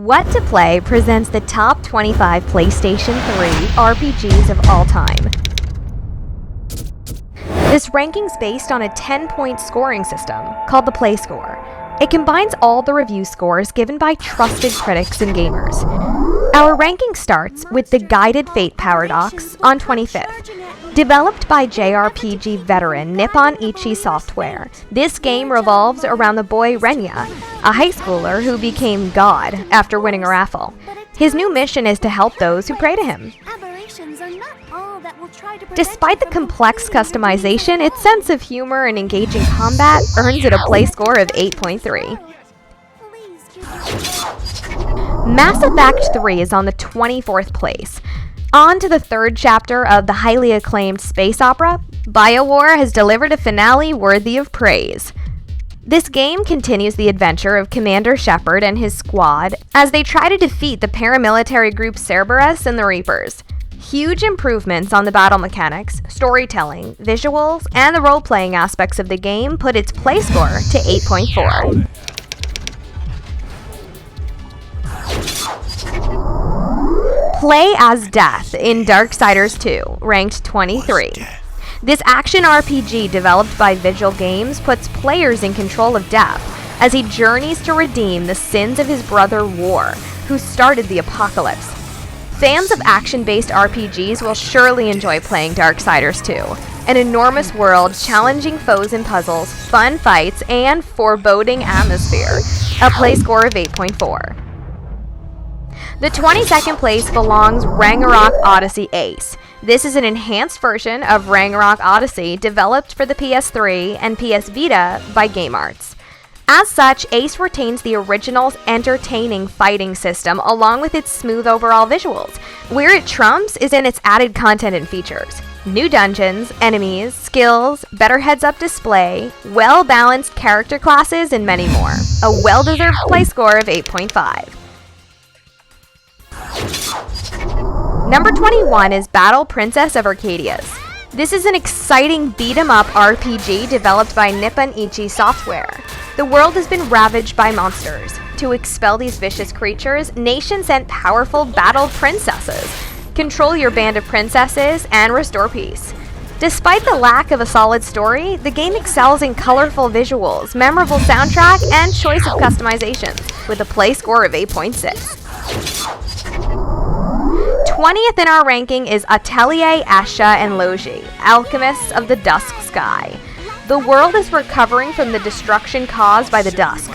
What to Play presents the top 25 PlayStation 3 RPGs of all time. This ranking's based on a 10-point scoring system called the playscore. It combines all the review scores given by trusted critics and gamers. Our ranking starts with the Guided Fate Paradox on 25th. Developed by JRPG veteran Nippon Ichi Software, this game revolves around the boy Renya, a high schooler who became God after winning a raffle. His new mission is to help those who pray to him. Despite the complex customization, its sense of humor and engaging combat earns it a play score of 8.3. Mass Effect 3 is on the 24th place. On to the third chapter of the highly acclaimed space opera, BioWare has delivered a finale worthy of praise. This game continues the adventure of Commander Shepard and his squad as they try to defeat the paramilitary group Cerberus and the Reapers. Huge improvements on the battle mechanics, storytelling, visuals, and the role-playing aspects of the game put its play score to 8.4. Play as Death in Darksiders 2, ranked 23. This action RPG developed by Vigil Games puts players in control of Death as he journeys to redeem the sins of his brother War, who started the apocalypse. Fans of action-based RPGs will surely enjoy playing Darksiders 2, an enormous world, challenging foes and puzzles, fun fights, and foreboding atmosphere, a play score of 8.4. The 22nd place belongs Ragnarok Odyssey Ace. This is an enhanced version of Ragnarok Odyssey developed for the PS3 and PS Vita by Game Arts. As such, Ace retains the original's entertaining fighting system along with its smooth overall visuals. Where it trumps is in its added content and features. New dungeons, enemies, skills, better heads-up display, well-balanced character classes, and many more. A well-deserved play score of 8.5. Number 21 is Battle Princess of Arcadias. This is an exciting beat-em-up RPG developed by Nippon Ichi Software. The world has been ravaged by monsters. To expel these vicious creatures, Nation sent powerful battle princesses. Control your band of princesses and restore peace. Despite the lack of a solid story, the game excels in colorful visuals, memorable soundtrack, and choice of customizations, with a play score of 8.6. 20th in our ranking is Atelier, Escha, and Logy, Alchemists of the Dusk Sky. The world is recovering from the destruction caused by the Dusk.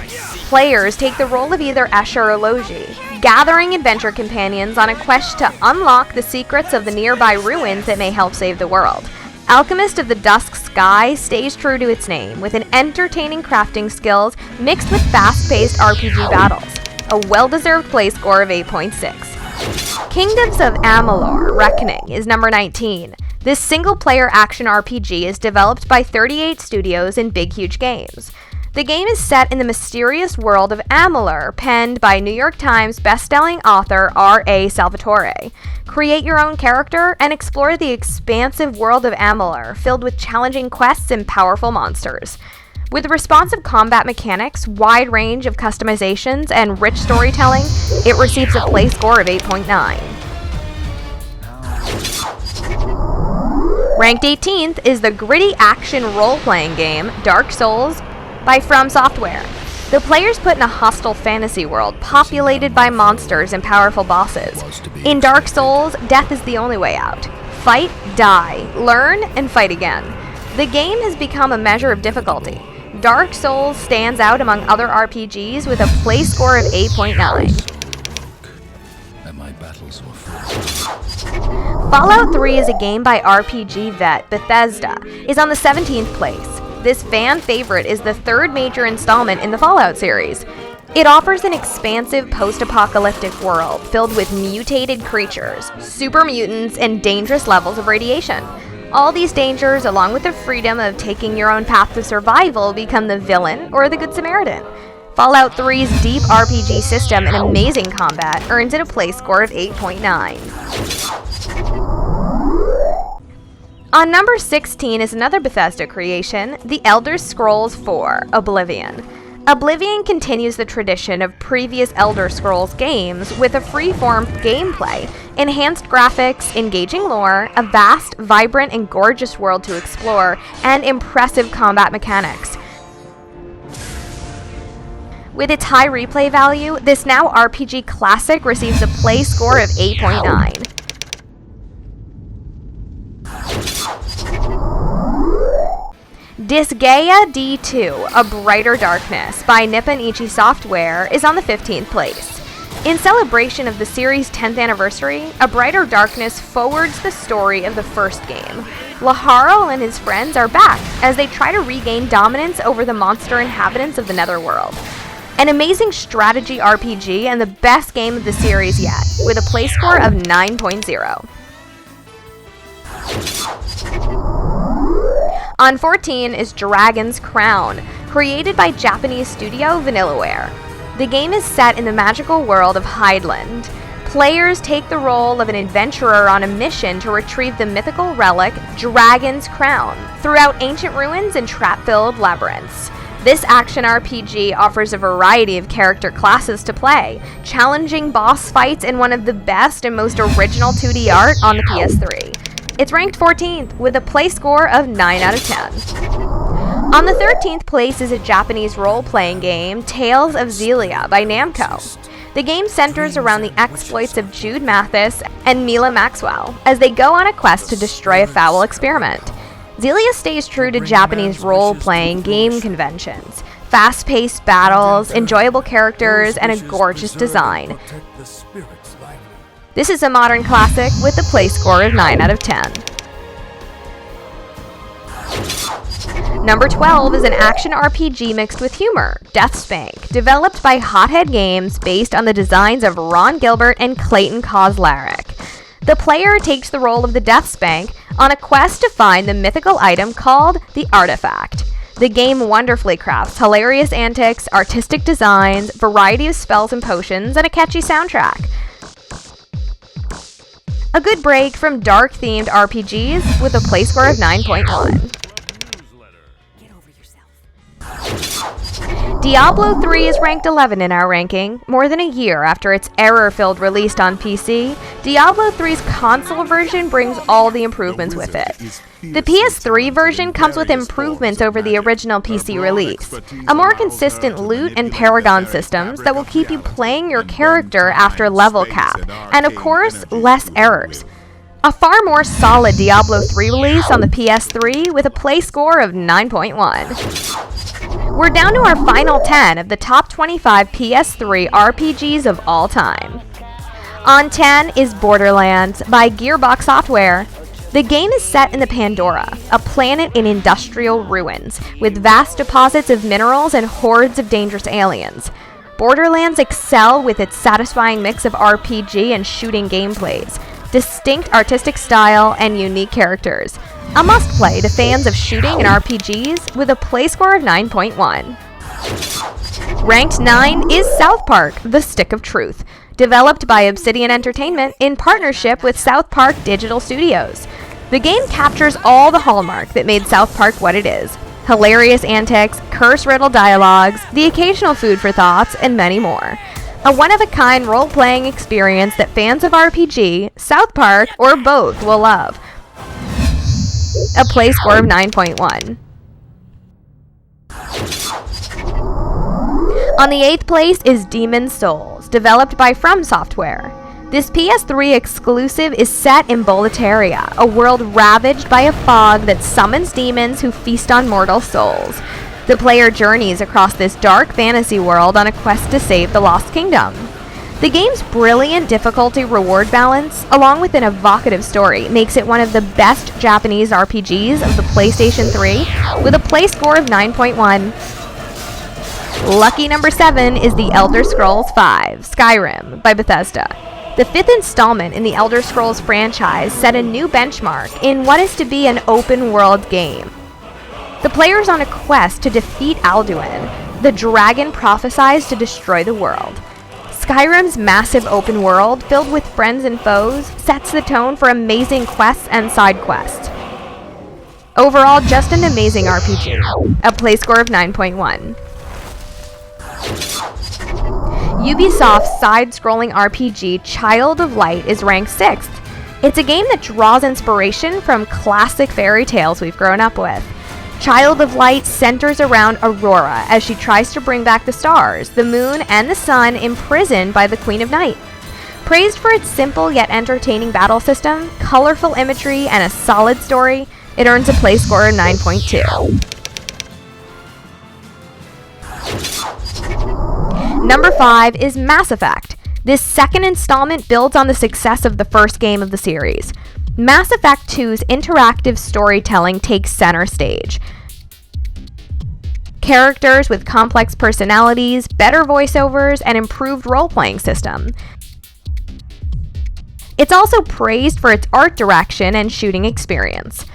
Players take the role of either Escha or Logy, gathering adventure companions on a quest to unlock the secrets of the nearby ruins that may help save the world. Alchemist of the Dusk Sky stays true to its name, with an entertaining crafting skills mixed with fast-paced RPG battles. A well-deserved play score of 8.6. Kingdoms of Amalur: Reckoning is number 19. This single-player action RPG is developed by 38 studios in Big Huge Games. The game is set in the mysterious world of Amalur, penned by New York Times bestselling author R.A. Salvatore. Create your own character and explore the expansive world of Amalur, filled with challenging quests and powerful monsters. With responsive combat mechanics, wide range of customizations, and rich storytelling, it receives a play score of 8.9. Ranked 18th is the gritty action role-playing game Dark Souls by From Software. The players put in a hostile fantasy world populated by monsters and powerful bosses. In Dark Souls, death is the only way out. Fight, die, learn, and fight again. The game has become a measure of difficulty. Dark Souls stands out among other RPGs with a play score of 8.9. Fallout 3 is a game by RPG vet Bethesda, is on the 17th place. This fan favorite is the third major installment in the Fallout series. It offers an expansive post-apocalyptic world filled with mutated creatures, super mutants, and dangerous levels of radiation. All these dangers, along with the freedom of taking your own path to survival, become the villain or the Good Samaritan. Fallout 3's deep RPG system and amazing combat earns it a play score of 8.9. On number 16 is another Bethesda creation, The Elder Scrolls IV: Oblivion. Oblivion continues the tradition of previous Elder Scrolls games with a free-form gameplay, enhanced graphics, engaging lore, a vast, vibrant, and gorgeous world to explore, and impressive combat mechanics. With its high replay value, this now RPG classic receives a play score of 8.9. Disgaea D2, A Brighter Darkness by Nippon Ichi Software is on the 15th place. In celebration of the series' 10th anniversary, A Brighter Darkness forwards the story of the first game. Laharl and his friends are back as they try to regain dominance over the monster inhabitants of the Netherworld. An amazing strategy RPG and the best game of the series yet, with a play score of 9.0. On 14 is Dragon's Crown, created by Japanese studio Vanillaware. The game is set in the magical world of Hydeland. Players take the role of an adventurer on a mission to retrieve the mythical relic, Dragon's Crown, throughout ancient ruins and trap-filled labyrinths. This action RPG offers a variety of character classes to play, challenging boss fights in one of the best and most original 2D art on the PS3. It's ranked 14th with a play score of 9 out of 10. On the 13th place is a Japanese role-playing game, Tales of Xillia by Namco. The game centers around the exploits of Jude Mathis and Mila Maxwell as they go on a quest to destroy a foul experiment. Xillia stays true to Japanese role-playing game conventions, fast-paced battles, enjoyable characters, and a gorgeous design. This is a modern classic with a play score of 9 out of 10. Number 12 is an action RPG mixed with humor, DeathSpank, developed by Hothead Games based on the designs of Ron Gilbert and Clayton Kozlarek. The player takes the role of the DeathSpank on a quest to find the mythical item called the Artifact. The game wonderfully crafts hilarious antics, artistic designs, variety of spells and potions, and a catchy soundtrack. A good break from dark-themed RPGs with a play score of 9.1. Diablo III is ranked 11 in our ranking. More than a year after its error-filled release on PC, Diablo III's console version brings all the improvements with it. The PS3 version comes with improvements over the original PC release, a more consistent loot and paragon systems that will keep you playing your character after level cap, and of course, less errors. A far more solid Diablo III release on the PS3 with a play score of 9.1. We're down to our final 10 of the top 25 PS3 RPGs of all time. On 10 is Borderlands by Gearbox Software. The game is set in the Pandora, a planet in industrial ruins, with vast deposits of minerals and hordes of dangerous aliens. Borderlands excel with its satisfying mix of RPG and shooting gameplays, distinct artistic style, and unique characters. A must-play to fans of shooting and RPGs with a play score of 9.1. Ranked 9 is South Park: The Stick of Truth, developed by Obsidian Entertainment in partnership with South Park Digital Studios. The game captures all the hallmark that made South Park what it is: hilarious antics, curse-riddled dialogues, the occasional food for thoughts, and many more. A one-of-a-kind role-playing experience that fans of RPG, South Park, or both will love. A play score of 9.1. On the 8th place is Demon's Souls, developed by From Software. This PS3 exclusive is set in Boletaria, a world ravaged by a fog that summons demons who feast on mortal souls. The player journeys across this dark fantasy world on a quest to save the Lost Kingdom. The game's brilliant difficulty-reward balance, along with an evocative story, makes it one of the best Japanese RPGs of the PlayStation 3, with a play score of 9.1. Lucky number 7 is The Elder Scrolls V: Skyrim by Bethesda. The 5th installment in the Elder Scrolls franchise set a new benchmark in what is to be an open-world game. The player is on a quest to defeat Alduin, the dragon prophesied to destroy the world. Skyrim's massive open world, filled with friends and foes, sets the tone for amazing quests and side quests. Overall, just an amazing RPG. A play score of 9.1. Ubisoft's side-scrolling RPG Child of Light is ranked 6th. It's a game that draws inspiration from classic fairy tales we've grown up with. Child of Light centers around Aurora as she tries to bring back the stars, the moon, and the sun imprisoned by the Queen of Night. Praised for its simple yet entertaining battle system, colorful imagery, and a solid story, it earns a play score of 9.2. Number 5 is Mass Effect. This second installment builds on the success of the first game of the series. Mass Effect 2's interactive storytelling takes center stage. Characters with complex personalities, better voiceovers, and improved role-playing system. It's also praised for its art direction and shooting experience.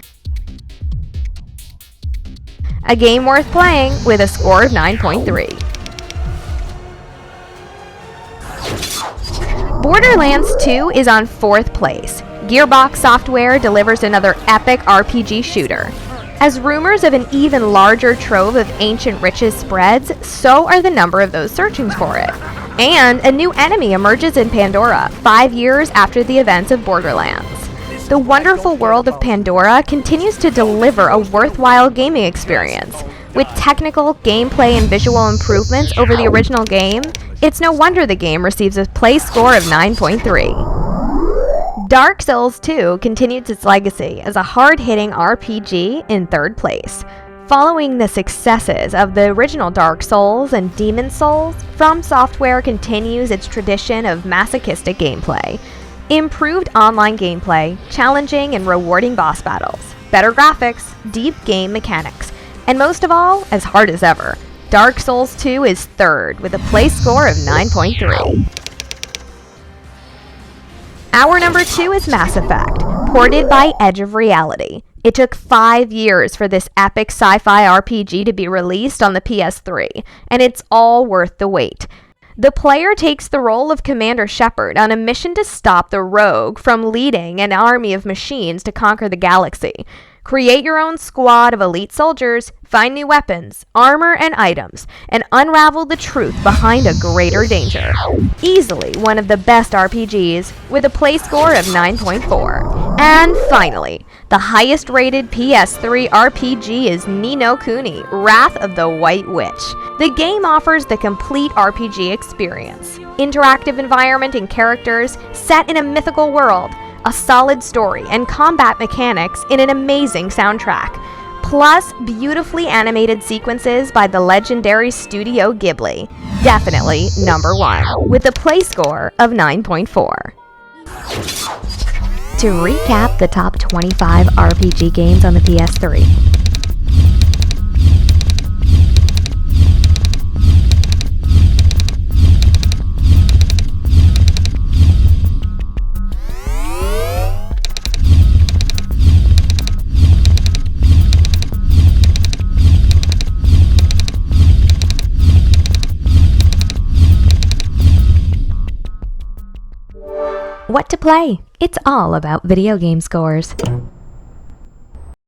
A game worth playing with a score of 9.3. Borderlands 2 is on 4th place. Gearbox Software delivers another epic RPG shooter. As rumors of an even larger trove of ancient riches spreads, so are the number of those searching for it. And a new enemy emerges in Pandora, 5 years after the events of Borderlands. The wonderful world of Pandora continues to deliver a worthwhile gaming experience. With technical, gameplay, and visual improvements over the original game, it's no wonder the game receives a play score of 9.3. Dark Souls 2 continued its legacy as a hard-hitting RPG in 3rd place. Following the successes of the original Dark Souls and Demon Souls, From Software continues its tradition of masochistic gameplay. Improved online gameplay, challenging and rewarding boss battles, better graphics, deep game mechanics, and most of all, as hard as ever. Dark Souls 2 is 3rd with a play score of 9.3. Our number 2 is Mass Effect, ported by Edge of Reality. It took 5 years for this epic sci-fi RPG to be released on the PS3, and it's all worth the wait. The player takes the role of Commander Shepard on a mission to stop the Rogue from leading an army of machines to conquer the galaxy. Create your own squad of elite soldiers, find new weapons, armor, and items, and unravel the truth behind a greater danger. Easily one of the best RPGs, with a play score of 9.4. And finally, the highest rated PS3 RPG is Ni no Kuni, Wrath of the White Witch. The game offers the complete RPG experience. Interactive environment and characters set in a mythical world, a solid story, and combat mechanics in an amazing soundtrack. Plus, beautifully animated sequences by the legendary Studio Ghibli. Definitely number 1, with a play score of 9.4. To recap the top 25 RPG games on the PS3. What to play? It's all about video game scores.